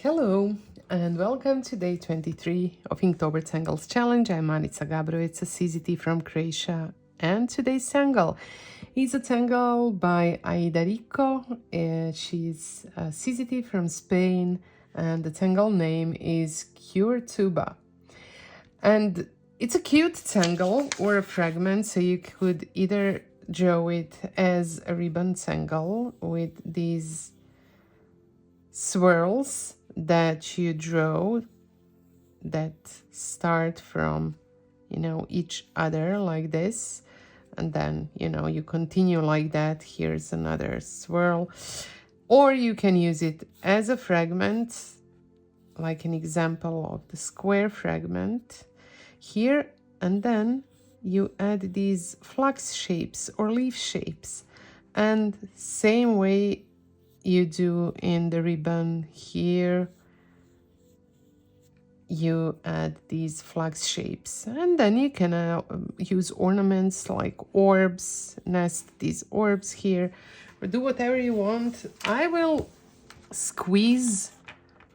Hello and welcome to day 23 of Inktober Tangles challenge. I'm Anica Gabro, it's a CZT from Croatia, and today's tangle is a tangle by Aida Rico. She's a CZT from Spain and the tangle name is Qurtuba. And it's a cute tangle or a fragment, so you could either draw it as a ribbon tangle with these swirls that you draw that start from each other like this, and then you continue like that. Here's another swirl, or you can use it as a fragment, like an example of the square fragment here, and then you add these flux shapes or leaf shapes, and same way you do in the ribbon here, you add these flux shapes, and then you can use ornaments like orbs, nest these orbs here, or do whatever you want. I will squeeze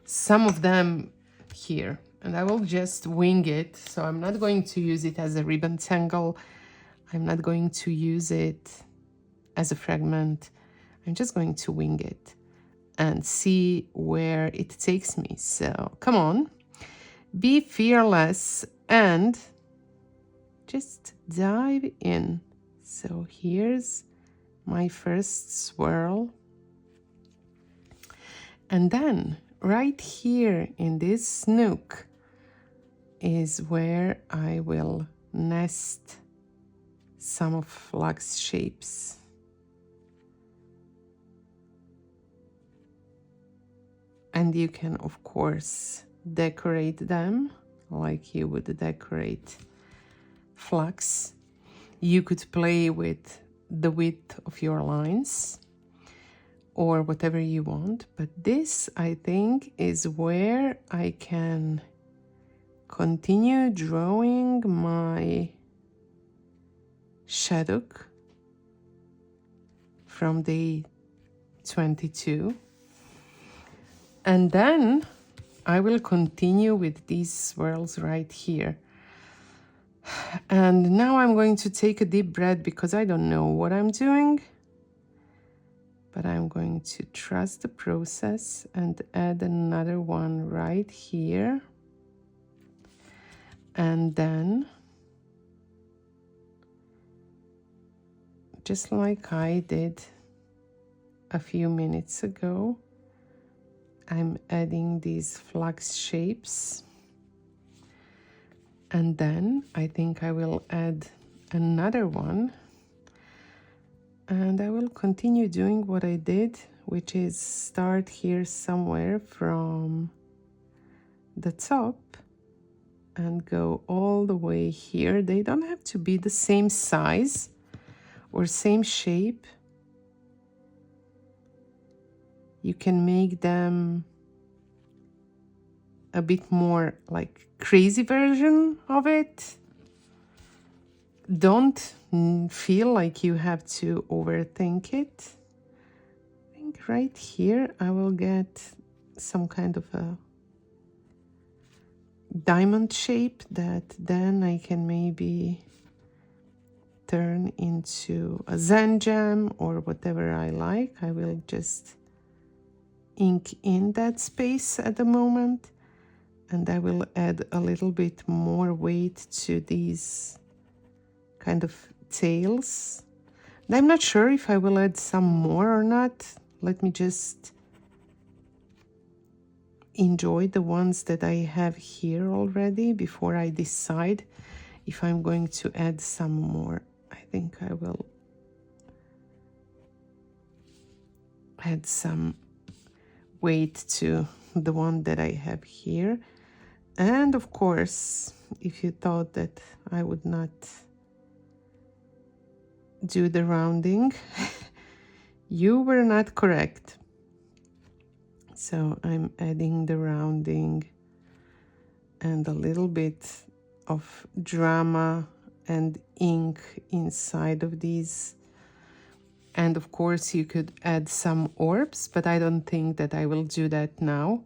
some of them here and I will just wing it, so I'm not going to use it as a ribbon tangle, I'm not going to use it as a fragment, I'm just going to wing it and see where it takes me. So come on, be fearless and just dive in. So here's my first swirl, and then right here in this nook is where I will nest some of flux shapes. And you can, of course, decorate them like you would decorate flux. You could play with the width of your lines or whatever you want, but this, I think, is where I can continue drawing my shadok from day 22. And then I will continue with these swirls right here. And now I'm going to take a deep breath because I don't know what I'm doing, but I'm going to trust the process and add another one right here. And then, just like I did a few minutes ago, I'm adding these flux shapes, and then I think I will add another one, and I will continue doing what I did, which is start here somewhere from the top and go all the way here. They don't have to be the same size or same shape. You can make them a bit more like crazy version of it. Don't feel like you have to overthink it. I think right here I will get some kind of a diamond shape that then I can maybe turn into a Zen gem or whatever I like. I will just ink in that space at the moment, and I will add a little bit more weight to these kind of tails. And I'm not sure if I will add some more or not. Let me just enjoy the ones that I have here already before I decide if I'm going to add some more. I think I will add some weight to the one that I have here. And of course, if you thought that I would not do the rounding, you were not correct. So I'm adding the rounding and a little bit of drama and ink inside of these. And of course you could add some orbs, but I don't think that I will do that now.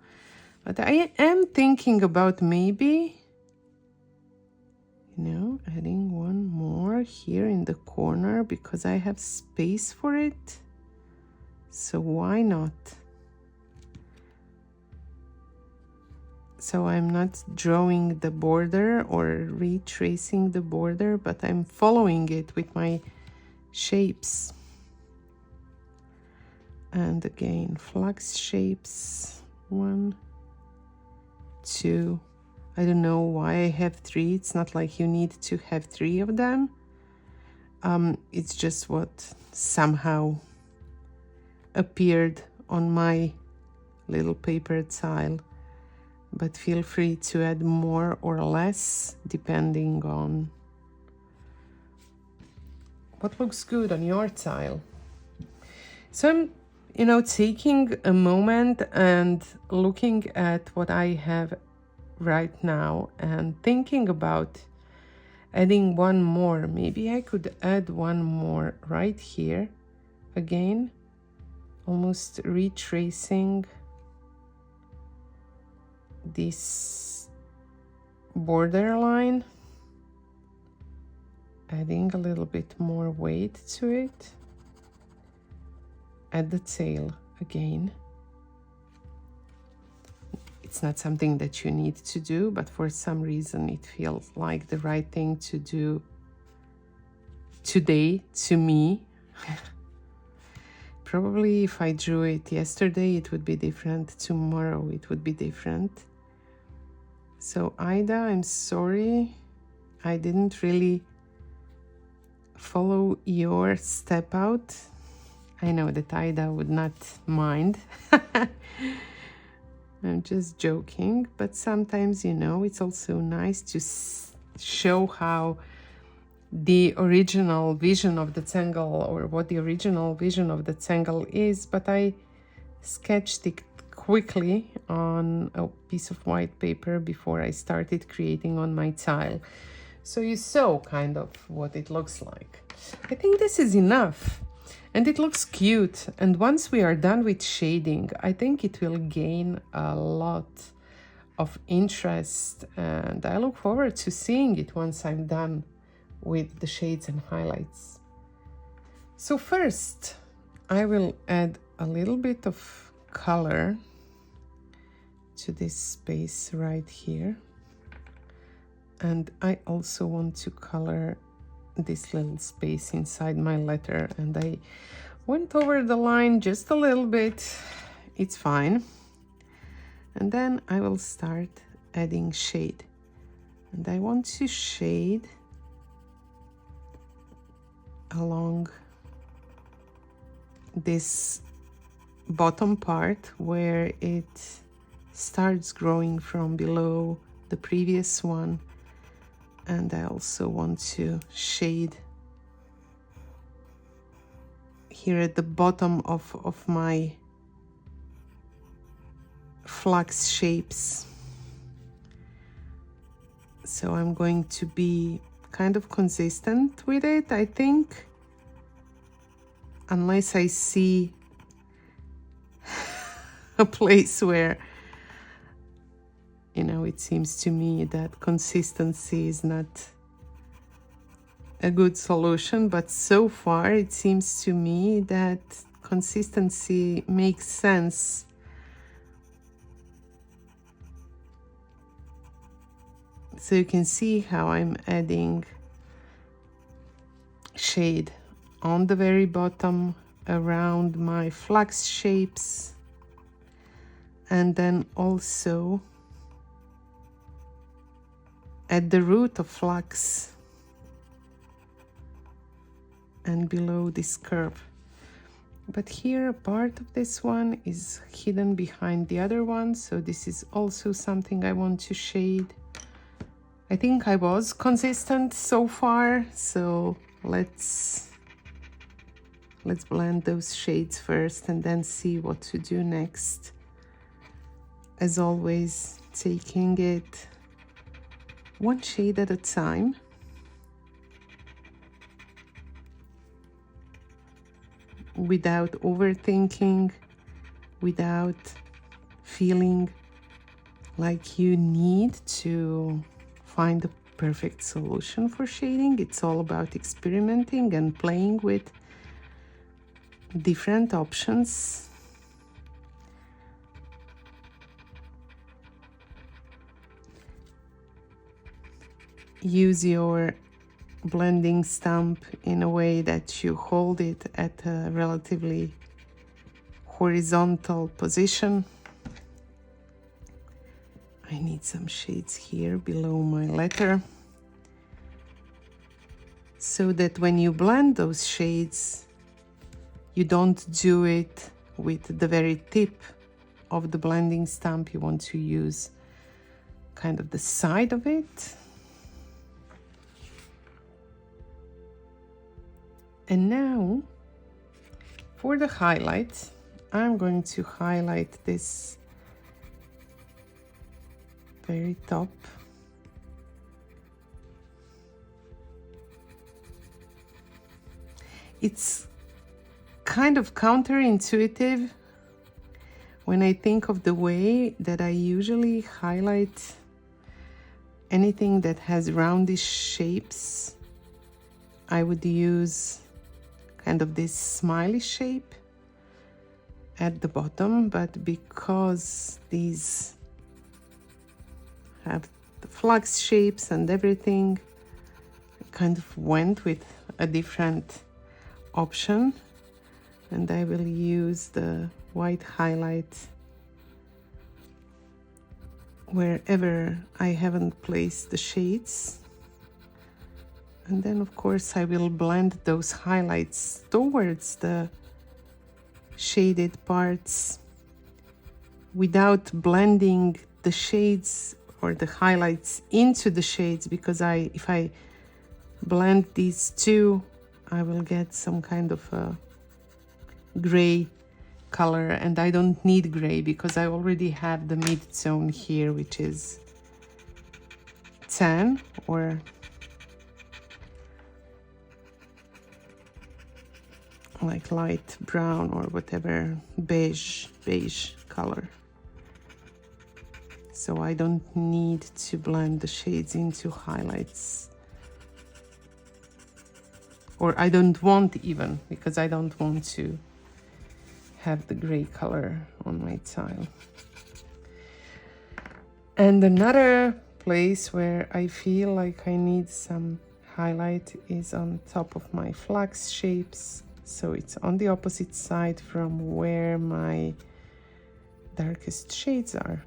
But I am thinking about maybe, you know, adding one more here in the corner because I have space for it. So why not? So I'm not drawing the border or retracing the border, but I'm following it with my shapes. And again, flux shapes, 1, 2. I don't know why I have 3. It's not like you need to have 3 of them. It's just what somehow appeared on my little paper tile. But feel free to add more or less depending on what looks good on your tile. So I'm, you know, taking a moment and looking at what I have right now and thinking about adding one more. Maybe I could add one more right here. Again, almost retracing this border line, adding a little bit more weight to it. Add the tail again. It's not something that you need to do, but for some reason it feels like the right thing to do today to me. Probably if I drew it yesterday, it would be different. Tomorrow, it would be different. So Aida, I'm sorry. I didn't really follow your step out. I know that Aida would not mind. I'm just joking, but sometimes, you know, it's also nice to show how the original vision of the tangle, or what the original vision of the tangle is, but I sketched it quickly on a piece of white paper before I started creating on my tile. So you saw kind of what it looks like. I think this is enough. And it looks cute. And once we are done with shading, I think it will gain a lot of interest. And I look forward to seeing it once I'm done with the shades and highlights. So first, I will add a little bit of color to this space right here. And I also want to color this little space inside my letter, and I went over the line just a little bit. It's fine. And then I will start adding shade, and I want to shade along this bottom part where it starts growing from below the previous one. And I also want to shade here at the bottom of my flux shapes. So I'm going to be kind of consistent with it, I think, unless I see a place where, you know, it seems to me that consistency is not a good solution, but so far it seems to me that consistency makes sense. So you can see how I'm adding shade on the very bottom around my flux shapes, and then also at the root of flux and below this curve. But here a part of this one is hidden behind the other one, so this is also something I want to shade. I think I was consistent so far, so let's blend those shades first and then see what to do next. As always, taking it one shade at a time. Without overthinking, without feeling like you need to find the perfect solution for shading. It's all about experimenting and playing with different options. Use your blending stump in a way that you hold it at a relatively horizontal position. I need some shades here below my letter, so that when you blend those shades, you don't do it with the very tip of the blending stump. You want to use kind of the side of it. And now for the highlight, I'm going to highlight this very top. It's kind of counterintuitive when I think of the way that I usually highlight anything that has roundish shapes. I would use kind of this smiley shape at the bottom, but because these have the flux shapes and everything, I kind of went with a different option, and I will use the white highlight wherever I haven't placed the shades. And then of course I will blend those highlights towards the shaded parts without blending the shades or the highlights into the shades, because if I blend these two, I will get some kind of a gray color, and I don't need gray because I already have the mid-tone here, which is tan or like light brown or whatever, beige color. So I don't need to blend the shades into highlights, or I don't want even, because I don't want to have the gray color on my tile. And another place where I feel like I need some highlight is on top of my flux shapes. So it's on the opposite side from where my darkest shades are.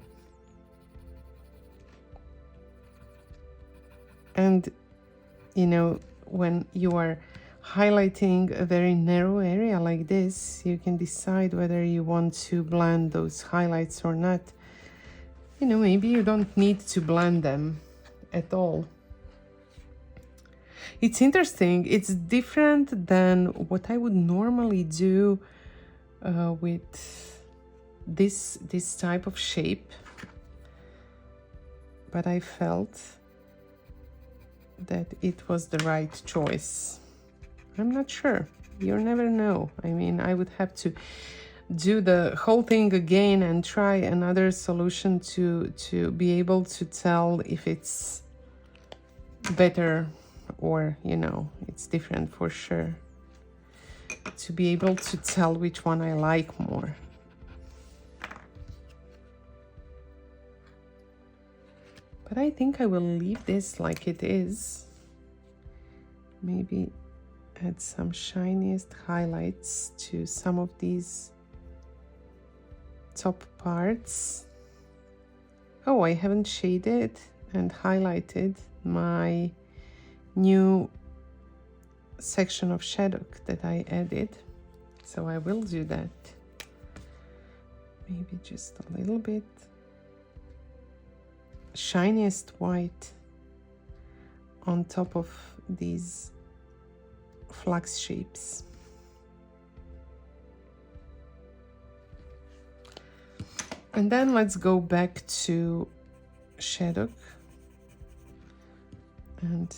And you know, when you are highlighting a very narrow area like this, you can decide whether you want to blend those highlights or not. You know, maybe you don't need to blend them at all. It's interesting. It's different than what I would normally do with this type of shape, but I felt that it was the right choice. I'm not sure. You never know. I mean, I would have to do the whole thing again and try another solution to be able to tell if it's better or, you know, it's different for sure. To be able to tell which one I like more. But I think I will leave this like it is. Maybe add some shiniest highlights to some of these top parts. Oh, I haven't shaded and highlighted my new section of shadow that I added. So I will do that. Maybe just a little bit. Shiniest white on top of these flux shapes. And then let's go back to shadow, and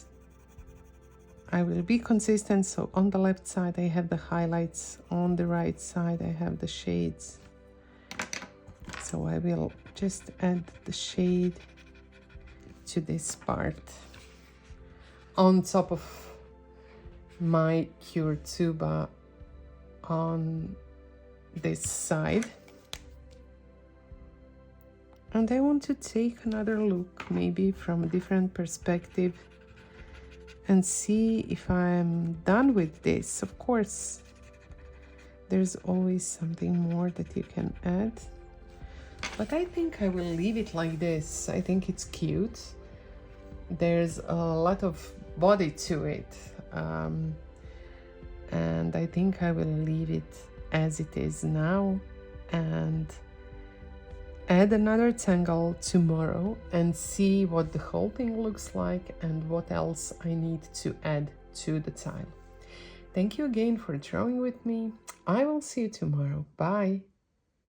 I will be consistent. So on the left side I have the highlights, on the right side I have the shades. So I will just add the shade to this part on top of my Qurtuba on this side. And I want to take another look, maybe from a different perspective, and see if I'm done with this. Of course, there's always something more that you can add, but I think I will leave it like this. I think it's cute. There's a lot of body to it, and I think I will leave it as it is now and add another tangle tomorrow and see what the whole thing looks like and what else I need to add to the tile. Thank you again for drawing with me. I will see you tomorrow. Bye.